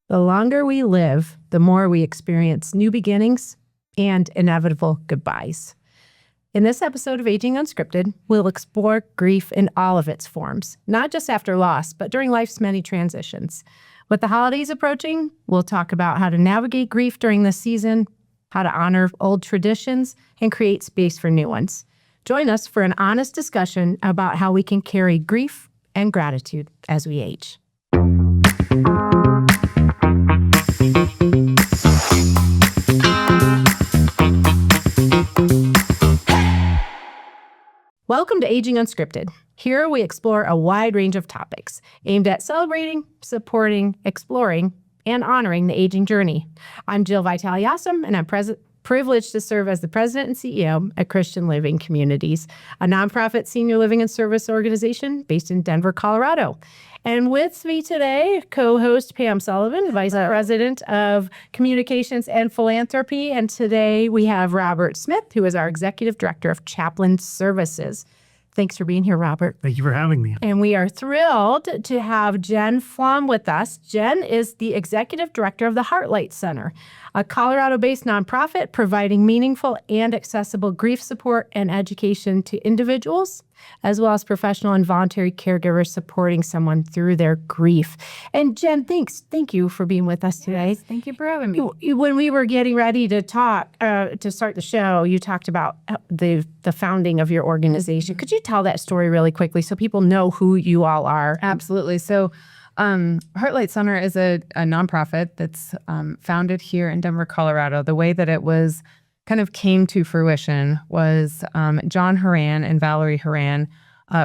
The longer we live, the more we experience new beginnings and inevitable goodbyes. In this episode of Aging Unscripted, we'll explore grief in all of its forms, not just after loss, but during life's many transitions. With the holidays approaching, we'll talk about how to navigate grief during this season, how to honor old traditions, and create space for new ones. Join us for an honest discussion about how we can carry grief and gratitude as we age. Welcome to Aging Unscripted. Here we explore a wide range of topics aimed at celebrating, supporting, exploring, and honoring the aging journey. I'm Jill Vitale-Aussem, and I'm privileged to serve as the president and CEO at Christian Living Communities, a nonprofit senior living and service organization based in Denver, Colorado. And with me today, co-host Pam Sullivan, Vice President of Communications and Philanthropy. And today we have Robert Smith, who is our Executive Director of Chaplain Services. Thanks for being here, Robert. Thank you for having me. And we are thrilled to have Jenn Flaum with us. Jenn is the Executive Director of the HeartLight Center, a Colorado-based nonprofit providing meaningful and accessible grief support and education to individuals, as well as professional and voluntary caregivers supporting someone through their grief. And Jenn, thank you for being with us today. Yes, thank you for having me. When we were getting ready to talk, to start the show, you talked about the founding of your organization. Could you tell that story really quickly so people know who you all are? Absolutely. So HeartLight Center is a nonprofit that's founded here in Denver, Colorado. The way that it was kind of came to fruition was John Horan and Valerie Horan,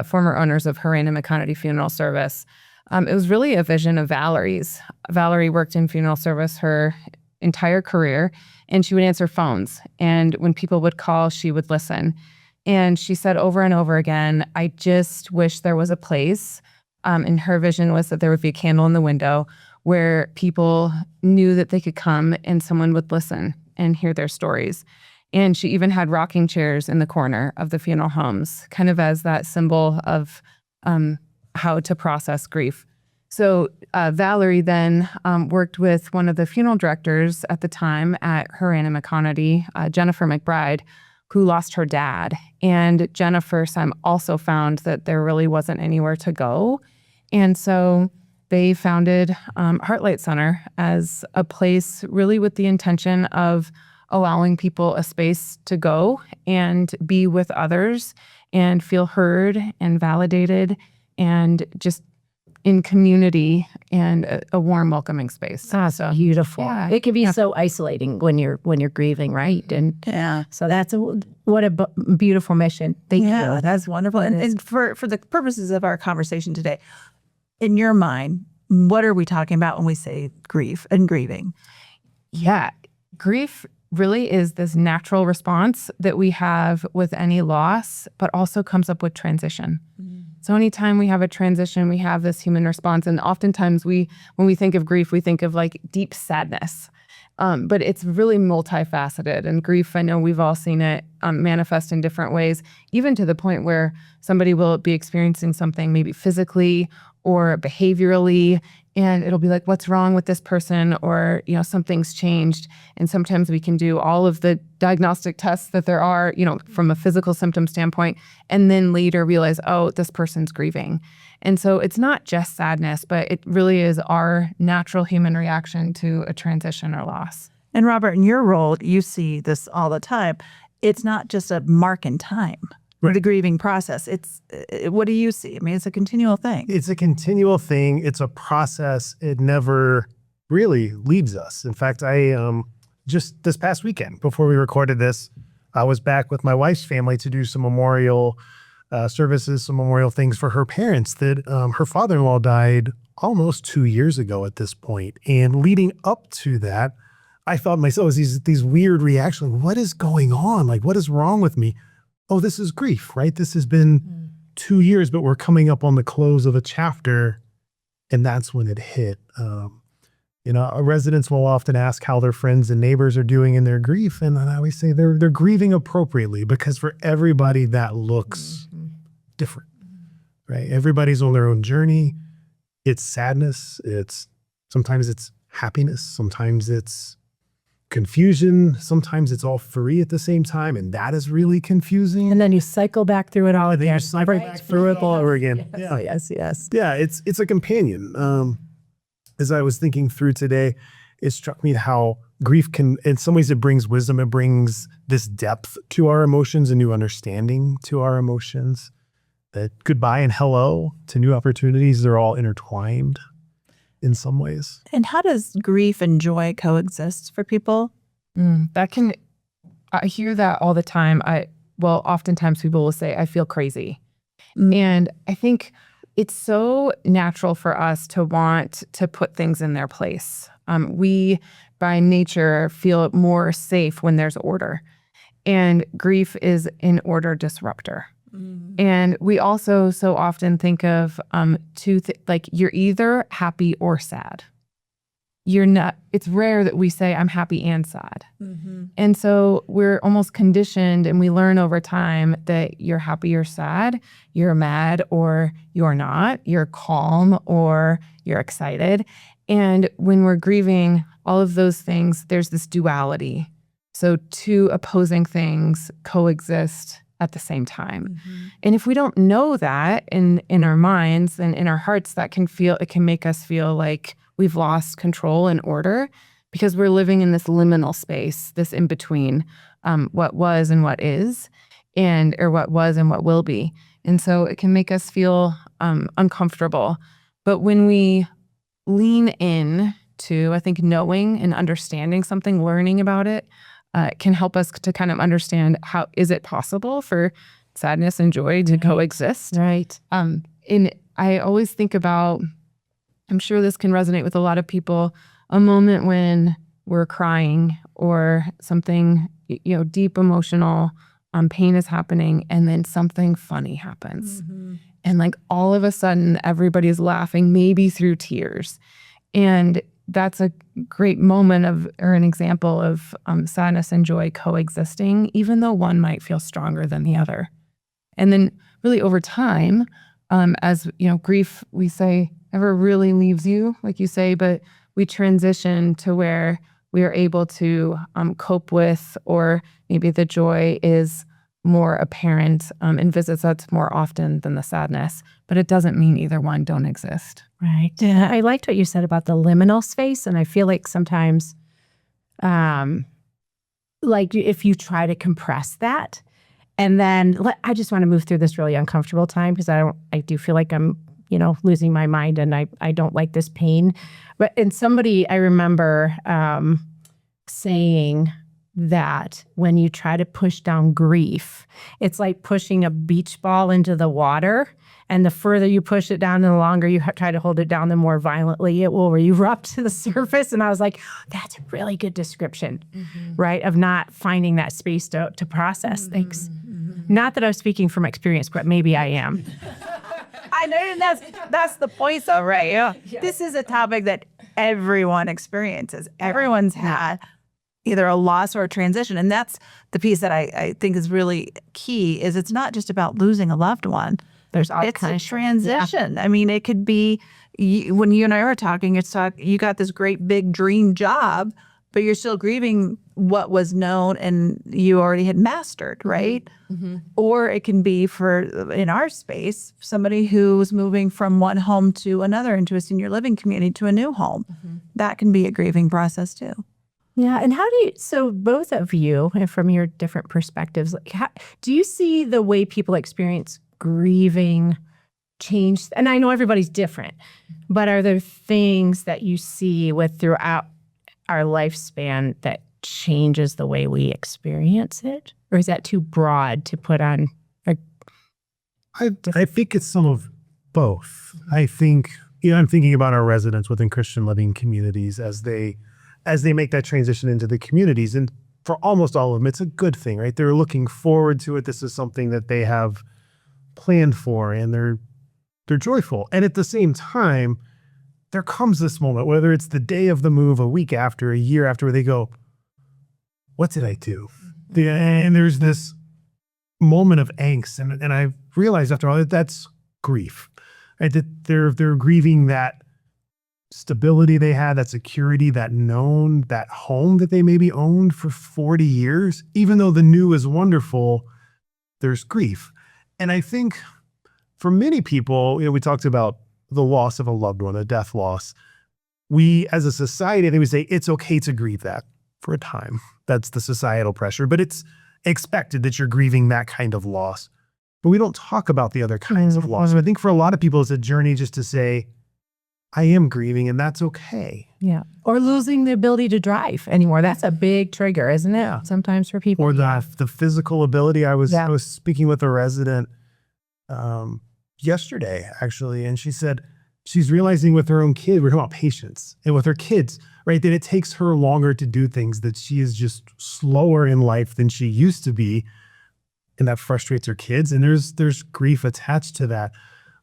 former owners of Horan and McConaty Funeral Service. It was really a vision of Valerie's. Valerie worked in funeral service her entire career, and she would answer phones. And when people would call, she would listen. And she said over and over again, I just wish there was a place. And her vision was that there would be a candle in the window where people knew that they could come and someone would listen and hear their stories. And she even had rocking chairs in the corner of the funeral homes, kind of as that symbol of how to process grief. So Valerie then worked with one of the funeral directors at the time at Horan and McConaty, Jennifer McBride, who lost her dad. And Jennifer also found that there really wasn't anywhere to go. And so they founded HeartLight Center as a place really with the intention of allowing people a space to go and be with others and feel heard and validated and just in community and a warm, welcoming space. That's beautiful. Yeah. It can be so isolating when you're grieving, right? And so that's what a beautiful mission. Thank you. That's wonderful. And for the purposes of our conversation today, in your mind, what are we talking about when we say grief and grieving? Yeah, grief really is this natural response that we have with any loss, but also comes up with transition. So anytime we have a transition, we have this human response. And oftentimes when we think of grief, we think of like deep sadness. But it's really multifaceted. And grief, I know we've all seen it manifest in different ways, even to the point where somebody will be experiencing something maybe physically or behaviorally, and it'll be like, what's wrong with this person? Or, something's changed. And sometimes we can do all of the diagnostic tests that there are, from a physical symptom standpoint, and then later realize, oh, this person's grieving. And so it's not just sadness, but it really is our natural human reaction to a transition or loss. And Robert, in your role, you see this all the time. It's not just a mark in time. Right. The grieving process. What do you see? I mean, it's a continual thing. It's a continual thing. It's a process. It never really leaves us. In fact, I just this past weekend, before we recorded this, I was back with my wife's family to do some memorial services, some memorial things for her parents that her father-in-law died almost 2 years ago at this point. And leading up to that, I thought myself, these weird reactions. What is going on? Like, what is wrong with me? Oh, this is grief, right? This has been 2 years, but we're coming up on the close of a chapter, and that's when it hit. Our residents will often ask how their friends and neighbors are doing in their grief, and I always say they're grieving appropriately, because for everybody that looks different, right? Everybody's on their own journey. It's sadness. Sometimes it's happiness. Sometimes it's confusion. Sometimes it's all three at the same time. And that is really confusing. And then you cycle back through it all And then again. you cycle back through it all over again. Oh, yes, yes. Yeah, it's a companion. As I was thinking through today, it struck me how grief can, in some ways, it brings wisdom. It brings this depth to our emotions, a new understanding to our emotions. That goodbye and hello to new opportunities, they're all intertwined in some ways. And how does grief and joy coexist for people? I hear that all the time. Oftentimes people will say, I feel crazy. And I think it's so natural for us to want to put things in their place. We, by nature, feel more safe when there's order. And grief is an order disruptor. And we also so often think of like you're either happy or sad. You're not, it's rare that we say I'm happy and sad. And so we're almost conditioned, and we learn over time that you're happy or sad, you're mad or you're not, you're calm or you're excited. And when we're grieving all of those things, there's this duality. So two opposing things coexist at the same time. And if we don't know that in our minds and in our hearts, it can make us feel like we've lost control and order, because we're living in this liminal space, this in between what was and what is, or what was and what will be. And so it can make us feel uncomfortable. But when we lean in to, I think, knowing and understanding something, learning about it, can help us to kind of understand how is it possible for sadness and joy to coexist. Right. And I always think about, I'm sure this can resonate with a lot of people, a moment when we're crying or something, deep emotional pain is happening, and then something funny happens. And like all of a sudden, everybody's laughing, maybe through tears. And that's a great moment or an example of sadness and joy coexisting, even though one might feel stronger than the other. And then really over time, as grief, we say, never really leaves you, like you say, but we transition to where we are able to cope with, or maybe the joy is more apparent and visits us more often than the sadness. But it doesn't mean either one don't exist. Right. Yeah. I liked what you said about the liminal space. And I feel like sometimes, like if you try to compress that, and then I just want to move through this really uncomfortable time, because I do feel like I'm, losing my mind, and I don't like this pain. And somebody I remember saying that when you try to push down grief, it's like pushing a beach ball into the water. And the further you push it down and the longer you try to hold it down, the more violently it will erupt to the surface. And I was like, that's a really good description, right? Of not finding that space to process things. Not that I'm speaking from experience, but maybe I am. I know, and that's the point, though, right? Yeah. This is a topic that everyone experiences. Everyone's had either a loss or a transition. And that's the piece that I think is really key, is it's not just about losing a loved one. There's all It's kinds a transition. I mean, it could be, when you and I were talking, you got this great big dream job, but you're still grieving what was known and you already had mastered, right? Or it can be, in our space, somebody who's moving from one home to another, into a senior living community, to a new home. That can be a grieving process too. Yeah. And so both of you, and from your different perspectives, like do you see the way people experience grieving change? And I know everybody's different, but are there things that you see throughout our lifespan that changes the way we experience it? Or is that too broad to put on? I think it's some of both. I think, I'm thinking about our residents within Christian living communities as they make that transition into the communities. And for almost all of them, it's a good thing, right? They're looking forward to it. This is something that they have planned for, and they're joyful. And at the same time, there comes this moment, whether it's the day of the move, a week after, a year after, where they go, what did I do? And there's this moment of angst. And I realized after all that that's grief, right? That they're grieving that stability they had, that security, that known, that home that they maybe owned for 40 years, even though the new is wonderful, there's grief. And I think for many people, we talked about the loss of a loved one, a death loss. We, as a society, I think we say it's okay to grieve that for a time. That's the societal pressure, but it's expected that you're grieving that kind of loss. But we don't talk about the other kinds of loss. So I think for a lot of people, it's a journey just to say, I am grieving, and that's okay. Yeah. Or losing the ability to drive anymore. That's a big trigger, isn't it? Yeah. Sometimes for people. Or the physical ability. I was speaking with a resident yesterday, actually, and she said she's realizing with her own kid, we're talking about patience, and with her kids, right, that it takes her longer to do things, that she is just slower in life than she used to be, and that frustrates her kids, and there's grief attached to that.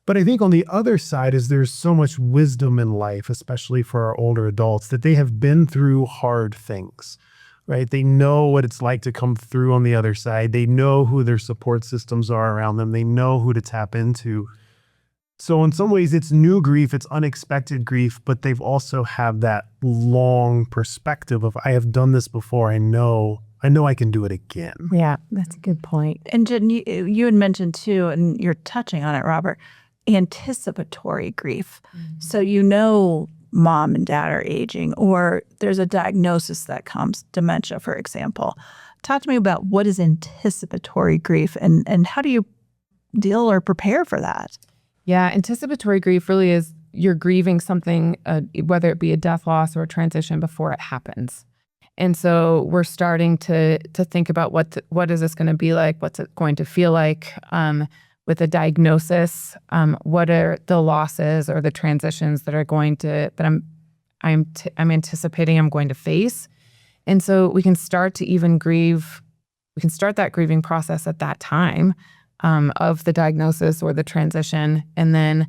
But I think on the other side is there's so much wisdom in life, especially for our older adults, that they have been through hard things, right? They know what it's like to come through on the other side. They know who their support systems are around them. They know who to tap into. So in some ways, it's new grief, it's unexpected grief, but they've also have that long perspective of, I have done this before. I know I can do it again. Yeah, that's a good point. And Jenn, you had mentioned too, and you're touching on it, Robert, anticipatory grief. So mom and dad are aging, or there's a diagnosis that comes, dementia, for example. Talk to me about what is anticipatory grief and how do you deal or prepare for that? Yeah, anticipatory grief really is you're grieving something, whether it be a death loss or a transition, before it happens. And so we're starting to think about what is this going to be like? What's it going to feel like? With a diagnosis, what are the losses or the transitions that I'm anticipating I'm going to face? And so we can start to even grieve. We can start that grieving process at that time of the diagnosis or the transition, and then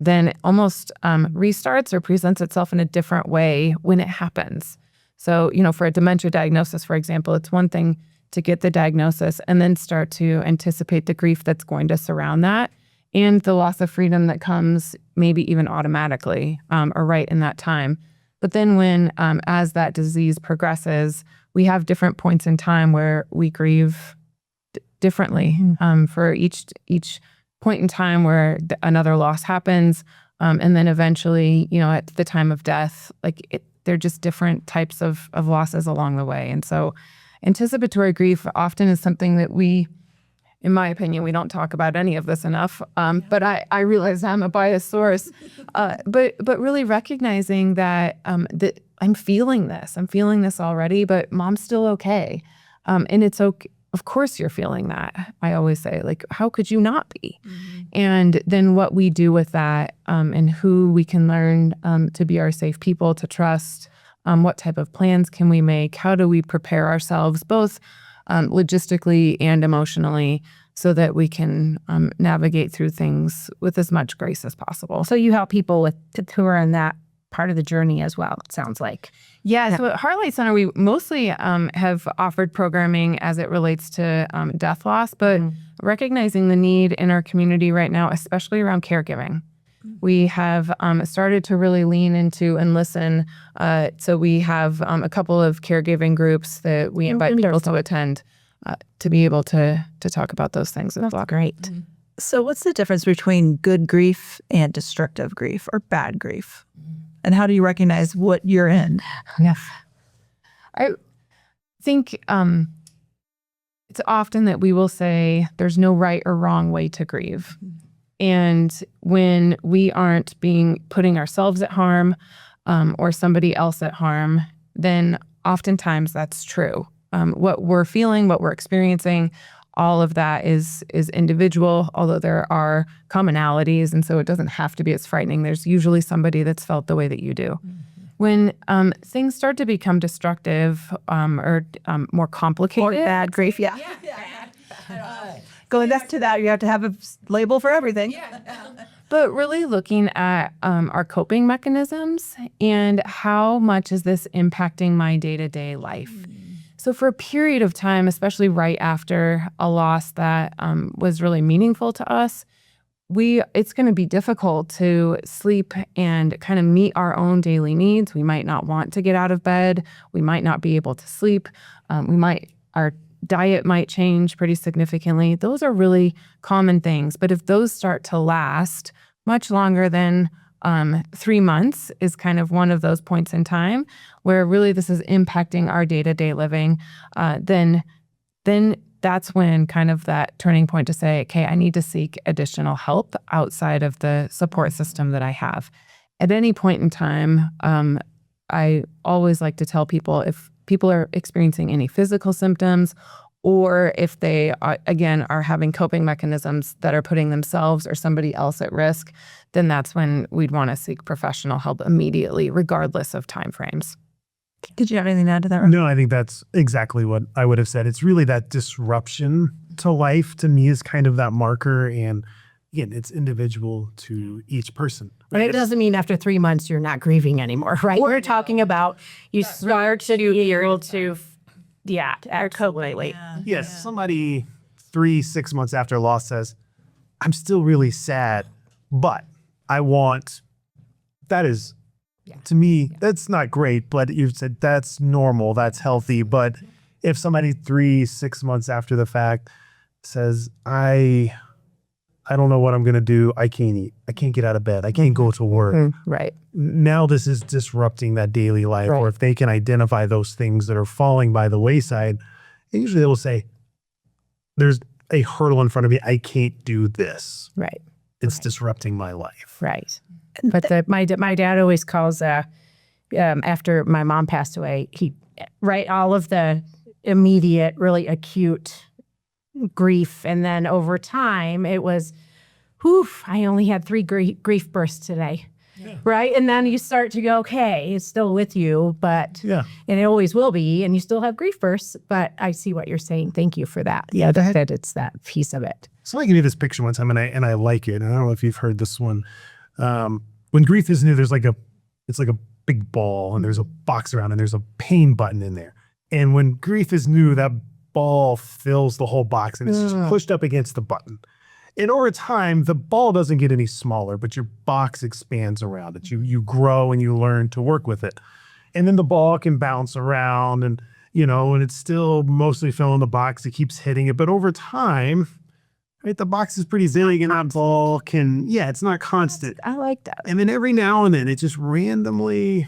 it almost restarts or presents itself in a different way when it happens. So, for a dementia diagnosis, for example, it's one thing to get the diagnosis and then start to anticipate the grief that's going to surround that and the loss of freedom that comes maybe even automatically or right in that time. But then when, as that disease progresses, we have different points in time where we grieve differently for each point in time where another loss happens. And then eventually, at the time of death, they're just different types of losses along the way. And so anticipatory grief often is something that we, in my opinion, we don't talk about any of this enough. But I realize I'm a biased source. But really recognizing that that I'm feeling this already, but mom's still okay. And it's okay. Of course you're feeling that. I always say, how could you not be? And then what we do with that and who we can learn to be our safe people to trust. What type of plans can we make? How do we prepare ourselves, both logistically and emotionally, so that we can navigate through things with as much grace as possible? So you help people who are in that part of the journey as well, it sounds like. Yeah, so at HeartLight Center, we mostly have offered programming as it relates to death loss, but recognizing the need in our community right now, especially around caregiving. We have started to really lean into and listen. So we have a couple of caregiving groups that we invite people to attend to be able to talk about those things. That's great. So what's the difference between good grief and destructive grief or bad grief? And how do you recognize what you're in? Yes. I think it's often that we will say there's no right or wrong way to grieve. And when we aren't putting ourselves at harm or somebody else at harm, then oftentimes that's true. What we're feeling, what we're experiencing, all of that is individual, although there are commonalities, and so it doesn't have to be as frightening. There's usually somebody that's felt the way that you do. When things start to become destructive or more complicated. Or bad grief, yeah. Going back to that, you have to have a label for everything. But really looking at our coping mechanisms and how much is this impacting my day-to-day life. So for a period of time, especially right after a loss that was really meaningful to us, it's going to be difficult to sleep and kind of meet our own daily needs. We might not want to get out of bed. We might not be able to sleep. Our diet might change pretty significantly. Those are really common things. But if those start to last much longer than 3 months is kind of one of those points in time where really this is impacting our day-to-day living, then that's when kind of that turning point to say, okay, I need to seek additional help outside of the support system that I have. At any point in time, I always like to tell people if people are experiencing any physical symptoms or if they, are having coping mechanisms that are putting themselves or somebody else at risk, then that's when we'd want to seek professional help immediately, regardless of timeframes. Did you have anything to add to that? No, I think that's exactly what I would have said. It's really that disruption to life to me is kind of that marker. And again, it's individual to each person. But it doesn't mean after 3 months you're not grieving anymore, right? We're talking about you start to be able to, absolutely. Yes, somebody 3-6 months after loss says, I'm still really sad, but I want, that is, to me, that's not great, but you've said that's normal, that's healthy. But if somebody 3-6 months after the fact says, I don't know what I'm going to do. I can't eat. I can't get out of bed. I can't go to work. Right. Now this is disrupting that daily life. Right. Or if they can identify those things that are falling by the wayside, usually they will say, there's a hurdle in front of me. I can't do this. Right. It's disrupting my life. Right. But my dad always calls, after my mom passed away, all of the immediate, really acute grief. And then over time, it was, I only had 3 grief bursts today. Yeah. Right. And then you start to go, okay, it's still with you, but, and it always will be, and you still have grief bursts, but I see what you're saying. Thank you for that. Yeah. That it's that piece of it. Somebody gave me this picture one time and I like it. And I don't know if you've heard this one. When grief is new, it's like a big ball and there's a box around and there's a pain button in there. And when grief is new, that ball fills the whole box and it's just pushed up against the button. And over time, the ball doesn't get any smaller, but your box expands around it. You grow and you learn to work with it. And then the ball can bounce around and, and it's still mostly filling the box. It keeps hitting it. But over time, right, the box is pretty big and that ball it's not constant. I like that. And then every now and then it just randomly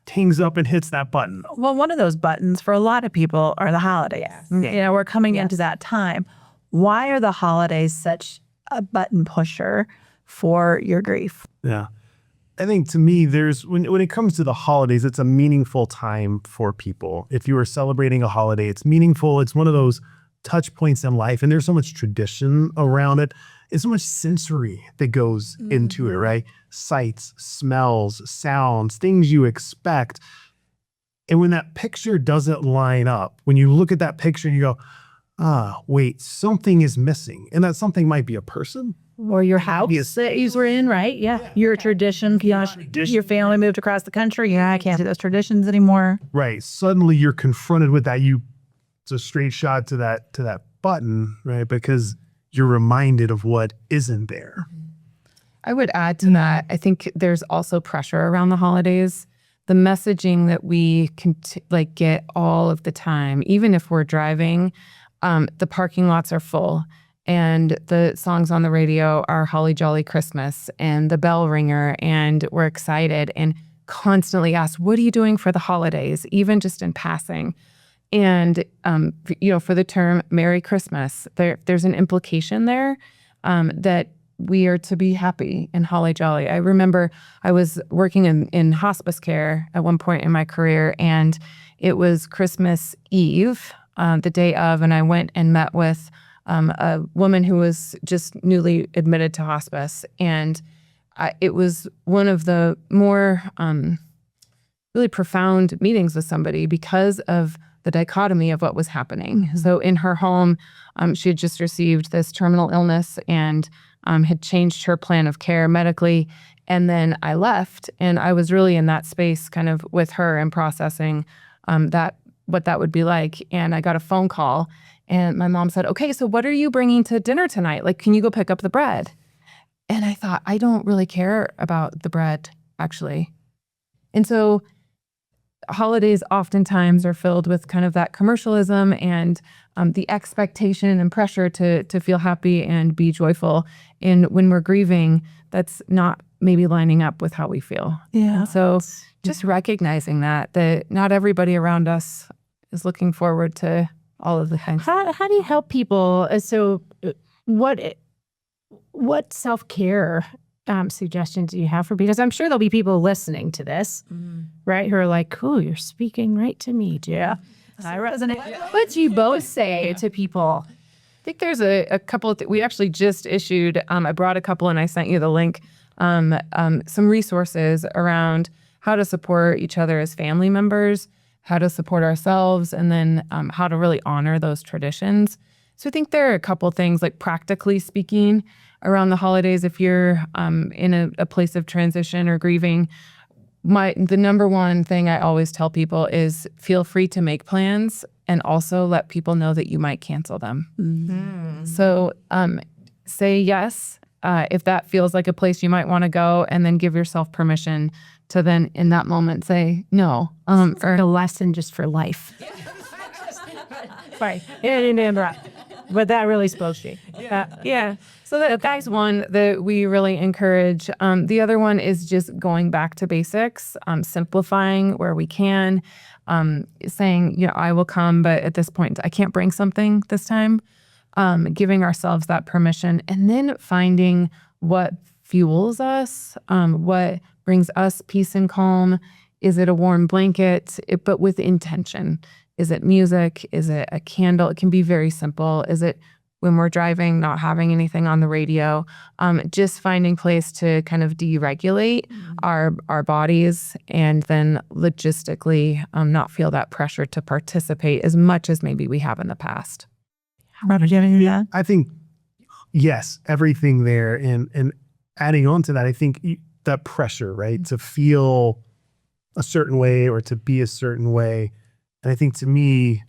tings up and hits that button. Well, one of those buttons for a lot of people are the holidays. Yes. We're coming into that time. Why are the holidays such a button pusher for your grief? Yeah. I think to me, when it comes to the holidays, it's a meaningful time for people. If you are celebrating a holiday, it's meaningful. It's one of those touch points in life, and there's so much tradition around it. It's so much sensory that goes into it, right? Sights, smells, sounds, things you expect. And when that picture doesn't line up, when you look at that picture and you go, wait, something is missing. And that something might be a person. Or your house that you were in, right? Yeah. Your tradition. Your family moved across the country. Yeah, I can't do those traditions anymore. Right. Suddenly you're confronted with that. It's a straight shot to that button, right? Because you're reminded of what isn't there. I would add to that, I think there's also pressure around the holidays. The messaging that we can get all of the time, even if we're driving, the parking lots are full and the songs on the radio are Holly Jolly Christmas and the bell ringer, and we're excited and constantly asked, what are you doing for the holidays? Even just in passing. And, for the term Merry Christmas, there's an implication there that we are to be happy and holly jolly. I remember I was working in hospice care at one point in my career, and it was Christmas Eve, the day of, and I went and met with a woman who was just newly admitted to hospice. And it was one of the more really profound meetings with somebody because of the dichotomy of what was happening. So in her home, she had just received this terminal illness and had changed her plan of care medically. And then I left, and I was really in that space kind of with her and processing what that would be like. And I got a phone call, and my mom said, okay, so what are you bringing to dinner tonight? Can you go pick up the bread? And I thought, I don't really care about the bread, actually. And so holidays oftentimes are filled with kind of that commercialism and the expectation and pressure to feel happy and be joyful. And when we're grieving, that's not maybe lining up with how we feel. Yeah. And so just recognizing that not everybody around us is looking forward to all of the things. How do you help people? What self-care suggestions do you have for? Because I'm sure there'll be people listening to this, right? Who are like, "Oh, you're speaking right to me, Jeff." I resonate. What do you both say to people? I think there's a couple of we actually just issued, I brought a couple and I sent you the link, some resources around how to support each other as family members, how to support ourselves, and then how to really honor those traditions. So I think there are a couple things, like practically speaking, around the holidays. If you're in a place of transition or grieving, the number one thing I always tell people is feel free to make plans and also let people know that you might cancel them. Mm-hmm. So say yes if that feels like a place you might want to go, and then give yourself permission to then in that moment say no. For a lesson just for life. Right. But that really spoke to you. Yeah. So that's one that we really encourage. The other one is just going back to basics, simplifying where we can, saying, I will come, but at this point, I can't bring something this time, giving ourselves that permission, and then finding what fuels us, what brings us peace and calm. Is it a warm blanket, but with intention? Is it music? Is it a candle? It can be very simple. Is it when we're driving, not having anything on the radio, just finding place to kind of deregulate our bodies, and then logistically not feel that pressure to participate as much as maybe we have in the past. Robert, do you have anything to add? I think, yes, everything there. And adding on to that, I think that pressure, right, to feel a certain way or to be a certain way. And I think to me,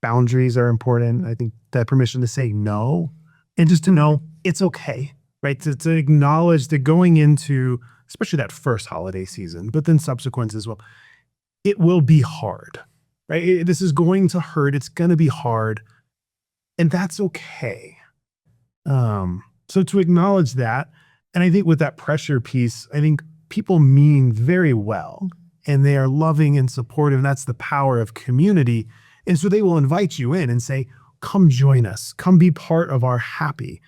boundaries are important. I think that permission to say no, and just to know it's okay, right? To acknowledge that going into, especially that first holiday season, but then subsequent as well, it will be hard, right? This is going to hurt. It's going to be hard. And that's okay. So to acknowledge that, and I think with that pressure piece, I think people mean very well, and they are loving and supportive. And that's the power of community. And so they will invite you in and say, come join us, come be part of our happy,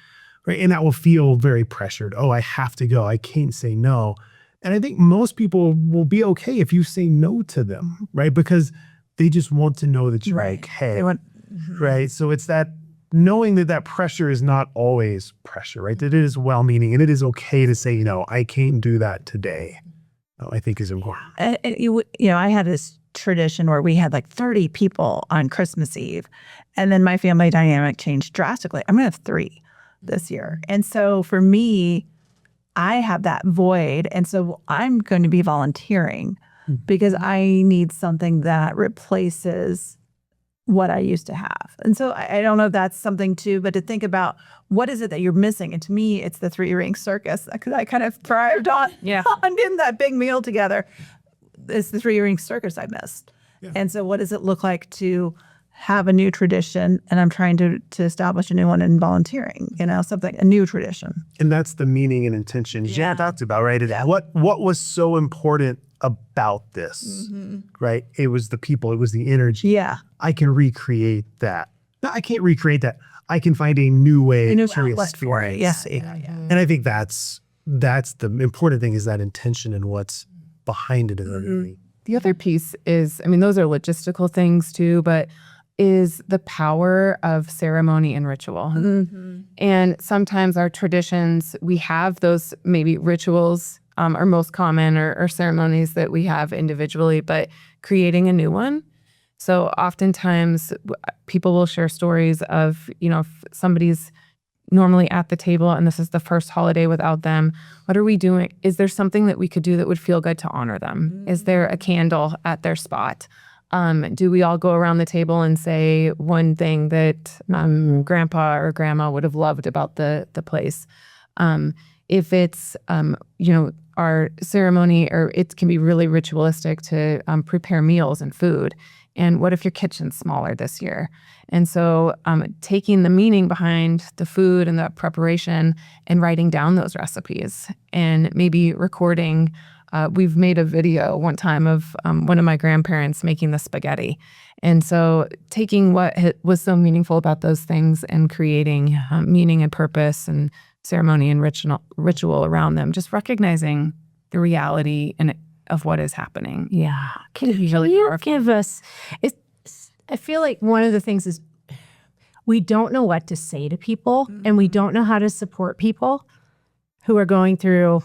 right? And that will feel very pressured. Oh, I have to go. I can't say no. And I think most people will be okay if you say no to them, right? Because they just want to know that you're okay, right? So it's that knowing that pressure is not always pressure, right? That it is well-meaning and it is okay to say, I can't do that today. I think is important. I had this tradition where we had like 30 people on Christmas Eve, and then my family dynamic changed drastically. I'm going to have 3 this year. And so for me, I have that void. And so I'm going to be volunteering because I need something that replaces what I used to have. And so I don't know if that's something too, but to think about what is it that you're missing? And to me, it's the 3-ring circus, because I kind of thrived on in that big meal together. It's the 3-ring circus I missed. Yeah. And so what does it look like to have a new tradition? And I'm trying to establish a new one in volunteering, a new tradition. And that's the meaning and intention Jenn talked about, right? What was so important about this, right? It was the people, it was the energy. Yeah. I can recreate that. No, I can't recreate that. I can find a new way to experience. Yeah. And I think that's the important thing, is that intention and what's behind it. The other piece is, those are logistical things too, but is the power of ceremony and ritual. And sometimes our traditions, we have those maybe rituals are most common, or ceremonies that we have individually, but creating a new one. So oftentimes people will share stories of, if somebody's normally at the table and this is the first holiday without them, what are we doing? Is there something that we could do that would feel good to honor them? Is there a candle at their spot? Do we all go around the table and say one thing that grandpa or grandma would have loved about the place? If it's, our ceremony, or it can be really ritualistic to prepare meals and food. And what if your kitchen's smaller this year? And so taking the meaning behind the food and the preparation and writing down those recipes and maybe recording. We've made a video one time of one of my grandparents making the spaghetti. And so taking what was so meaningful about those things and creating meaning and purpose and ceremony and ritual around them, just recognizing the reality of what is happening. Yeah. Can you give us, I feel like one of the things is we don't know what to say to people, and we don't know how to support people who are going through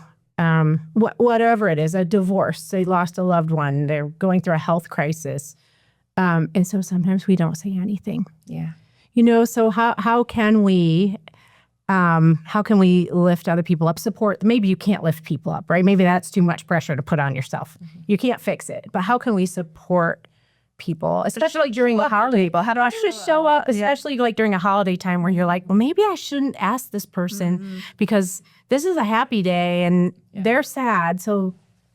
whatever it is, a divorce, they lost a loved one, they're going through a health crisis. And so sometimes we don't say anything. Yeah. So how can we lift other people up, support? Maybe you can't lift people up, right? Maybe that's too much pressure to put on yourself. You can't fix it. But how can we support people, especially during the holiday? How do I show up, especially like during a holiday time where you're like, well, maybe I shouldn't ask this person because this is a happy day and they're sad. So,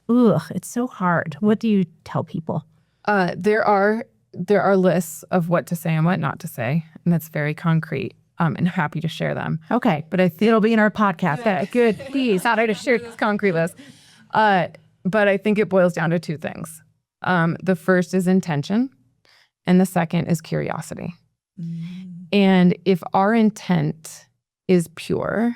it's so hard. What do you tell people? There are lists of what to say and what not to say, and that's very concrete. And happy to share them. Okay, but it'll be in our podcast. Okay, good. Please, how to share this concrete list. But I think it boils down to two things. The first is intention, and the second is curiosity. And if our intent is pure,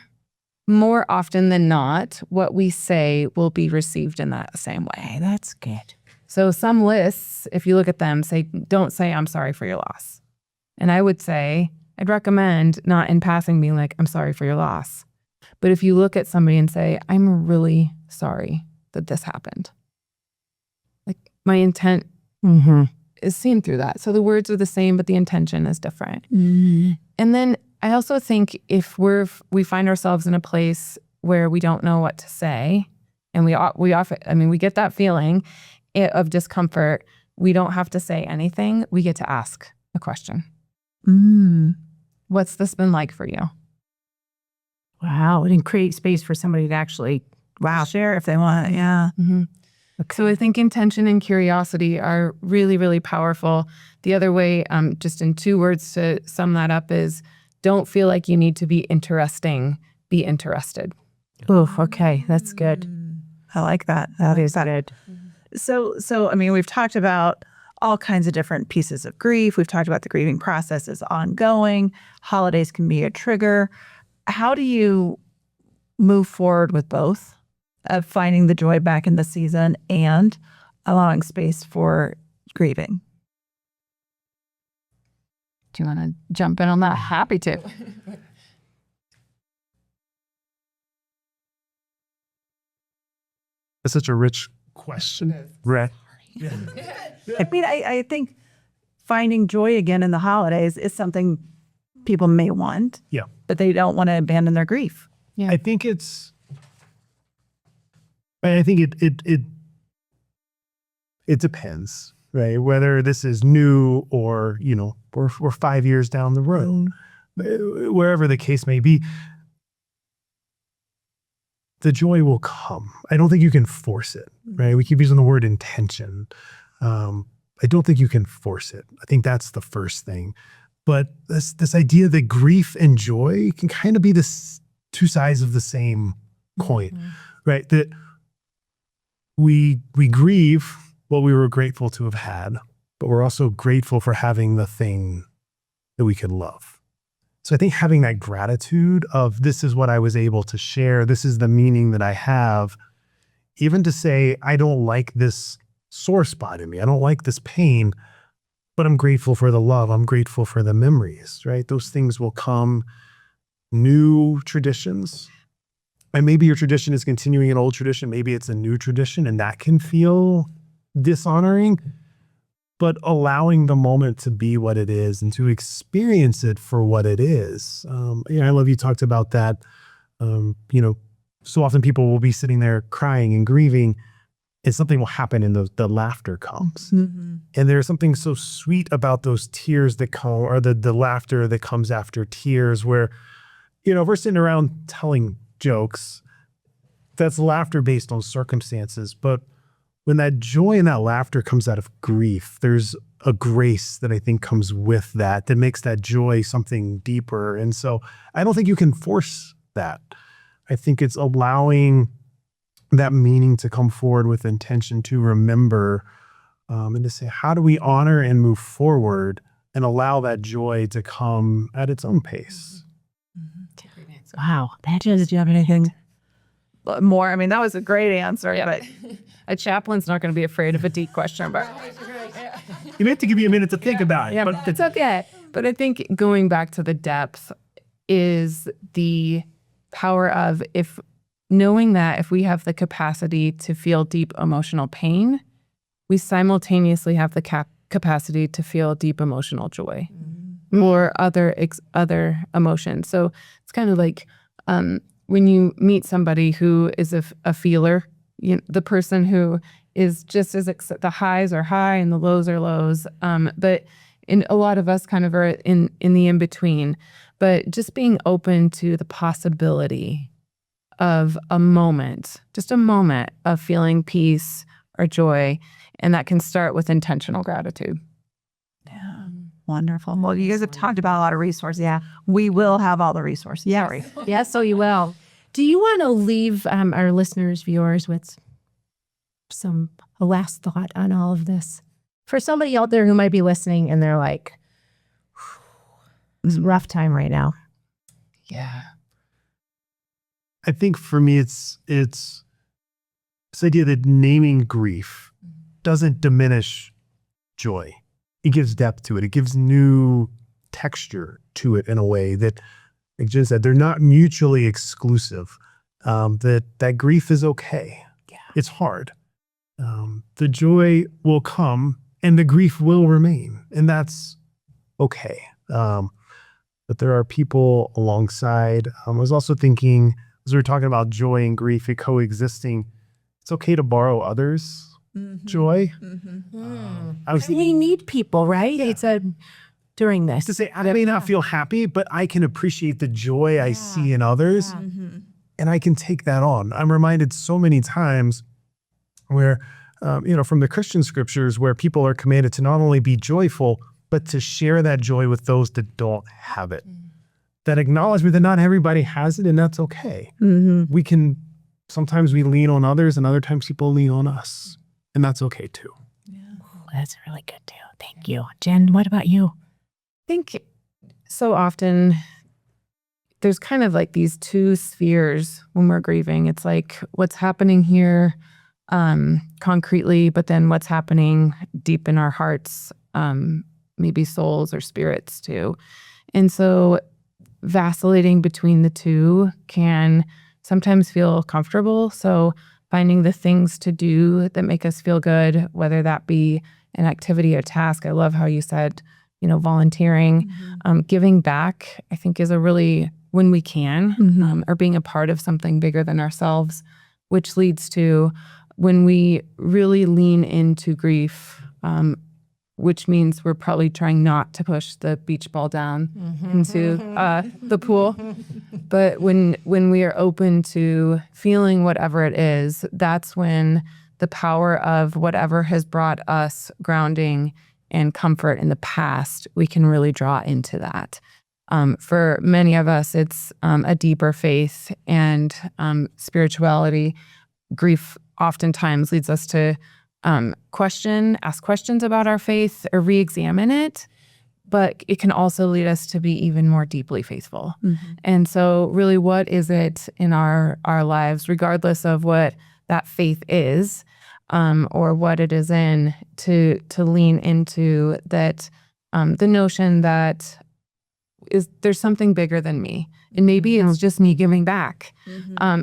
more often than not, what we say will be received in that same way. That's good. So some lists, if you look at them, don't say, I'm sorry for your loss. And I would say, I'd recommend not in passing being like, I'm sorry for your loss. But if you look at somebody and say, I'm really sorry that this happened. Like my intent is seen through that. So the words are the same, but the intention is different. And then I also think if we find ourselves in a place where we don't know what to say, and we often, we get that feeling of discomfort, we don't have to say anything. We get to ask a question. What's this been like for you? Wow. And create space for somebody to actually share if they want. Yeah. Okay. So I think intention and curiosity are really, really powerful. The other way, just in 2 words to sum that up, is don't feel like you need to be interesting, be interested. Oh, okay. That's good. I like that. That is good. So we've talked about all kinds of different pieces of grief. We've talked about the grieving process is ongoing. Holidays can be a trigger. How do you move forward with both of finding the joy back in the season and allowing space for grieving? Do you want to jump in on that? Happy to. That's such a rich question. Right. I think finding joy again in the holidays is something people may want. Yeah. But they don't want to abandon their grief. Yeah. I think it depends, right? Whether this is new or, we're 5 years down the road, wherever the case may be, the joy will come. I don't think you can force it, right? We keep using the word intention. I don't think you can force it. I think that's the first thing. But this idea that grief and joy can kind of be this two sides of the same coin, right? That we grieve what we were grateful to have had, but we're also grateful for having the thing that we could love. So I think having that gratitude of this is what I was able to share, this is the meaning that I have, even to say, I don't like this sore spot in me, I don't like this pain, but I'm grateful for the love, I'm grateful for the memories, right? Those things will come. New traditions, and maybe your tradition is continuing an old tradition, maybe it's a new tradition, and that can feel dishonoring, but allowing the moment to be what it is and to experience it for what it is. I love you talked about that. So often people will be sitting there crying and grieving, and something will happen and the laughter comes. And there's something so sweet about those tears that come, or the laughter that comes after tears, where, if we're sitting around telling jokes, that's laughter based on circumstances. But when that joy and that laughter comes out of grief, there's a grace that I think comes with that makes that joy something deeper. And so I don't think you can force that. I think it's allowing that meaning to come forward with intention to remember and to say, how do we honor and move forward and allow that joy to come at its own pace? Wow. Did you have anything? More. I mean, that was a great answer, but A chaplain's not going to be afraid of a deep question, but You may have to give me a minute to think about it. yeah, But it's okay. But I think going back to the depth is the power of knowing that if we have the capacity to feel deep emotional pain, we simultaneously have the capacity to feel deep emotional joy or other emotions. So it's kind of like when you meet somebody who is a feeler, the person who is just as the highs are high and the lows are lows. But a lot of us kind of are in the in-between. But just being open to the possibility of just a moment of feeling peace or joy. And that can start with intentional gratitude. yeah, wonderful. Well, you guys have talked about a lot of resources. Yeah, we will have all the resources. Yeah, right. Yes, so you will. Do you want to leave our listeners, viewers, with a last thought on all of this? For somebody out there who might be listening and they're like, it's a rough time right now. Yeah. I think for me, it's this idea that naming grief doesn't diminish joy. It gives depth to it. It gives new texture to it in a way that, like Jen said, they're not mutually exclusive. That grief is okay. Yeah. It's hard. The joy will come and the grief will remain, and that's okay. But there are people alongside. I was also thinking, as we were talking about joy and grief coexisting, it's okay to borrow others' joy. I was We need people, right? Yeah. It's during this. to say, I may not feel happy, but I can appreciate the joy I see in others, and I can take that on. I'm reminded so many times where, from the Christian scriptures, where people are commanded to not only be joyful, but to share that joy with those that don't have it. That acknowledgement that not everybody has it, and that's okay. Sometimes we lean on others, and other times people lean on us, and that's okay too. That's really good too. Thank you. Jen, what about you? I think so often there's kind of like these two spheres when we're grieving. It's like what's happening here concretely, but then what's happening deep in our hearts, maybe souls or spirits too. And so vacillating between the two can sometimes feel comfortable. So finding the things to do that make us feel good, whether that be an activity or task. I love how you said, volunteering, giving back, I think is a really, when we can, or being a part of something bigger than ourselves, which leads to when we really lean into grief, which means we're probably trying not to push the beach ball down into the pool. But when we are open to feeling whatever it is, that's when the power of whatever has brought us grounding and comfort in the past, we can really draw into that. For many of us, it's a deeper faith and spirituality. Grief oftentimes leads us to ask questions about our faith or re-examine it, but it can also lead us to be even more deeply faithful. And so really, what is it in our lives, regardless of what that faith is or what it is in, to lean into that, the notion that there's something bigger than me. And maybe it's just me giving back.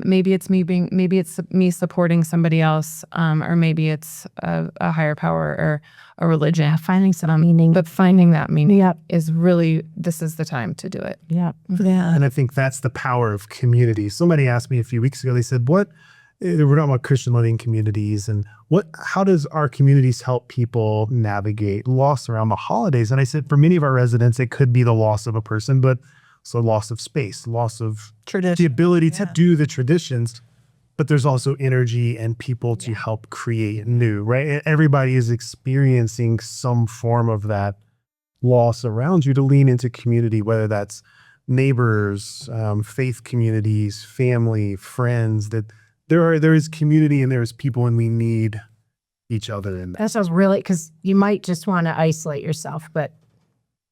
Maybe it's me supporting somebody else, or maybe it's a higher power or a religion. Finding some meaning. But finding that meaning is really, this is the time to do it. Yeah. And I think that's the power of community. Somebody asked me a few weeks ago, they said, we're talking about Christian living communities, and how does our communities help people navigate loss around the holidays? And I said, for many of our residents, it could be the loss of a person, but so loss of space, loss of Tradition. the ability to do the traditions. but there's also energy and people to help create new, right? Everybody is experiencing some form of that loss around you, to lean into community, whether that's neighbors, faith communities, family, friends, that there is community and there is people, and we need each other in that. That sounds really, because you might just want to isolate yourself, but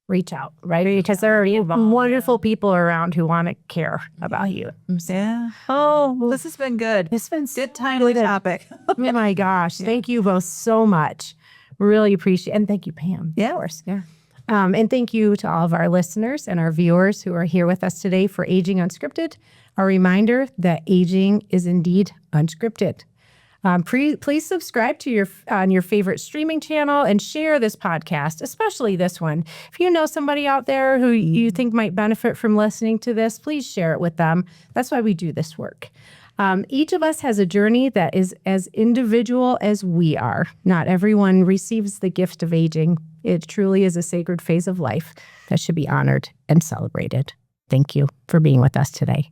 reach out, right? Because there are wonderful people around who want to care about you. Yeah. Oh, this has been good. It's been Good timely topic. Oh my gosh. Thank you both so much. Really appreciate it. And thank you, Pam. Yeah. Of course. Yeah. And thank you to all of our listeners and our viewers who are here with us today for Aging Unscripted. A reminder that aging is indeed unscripted. Please subscribe to on your favorite streaming channel and share this podcast, especially this one. If you know somebody out there who you think might benefit from listening to this, please share it with them. That's why we do this work. Each of us has a journey that is as individual as we are. Not everyone receives the gift of aging. It truly is a sacred phase of life that should be honored and celebrated. Thank you for being with us today.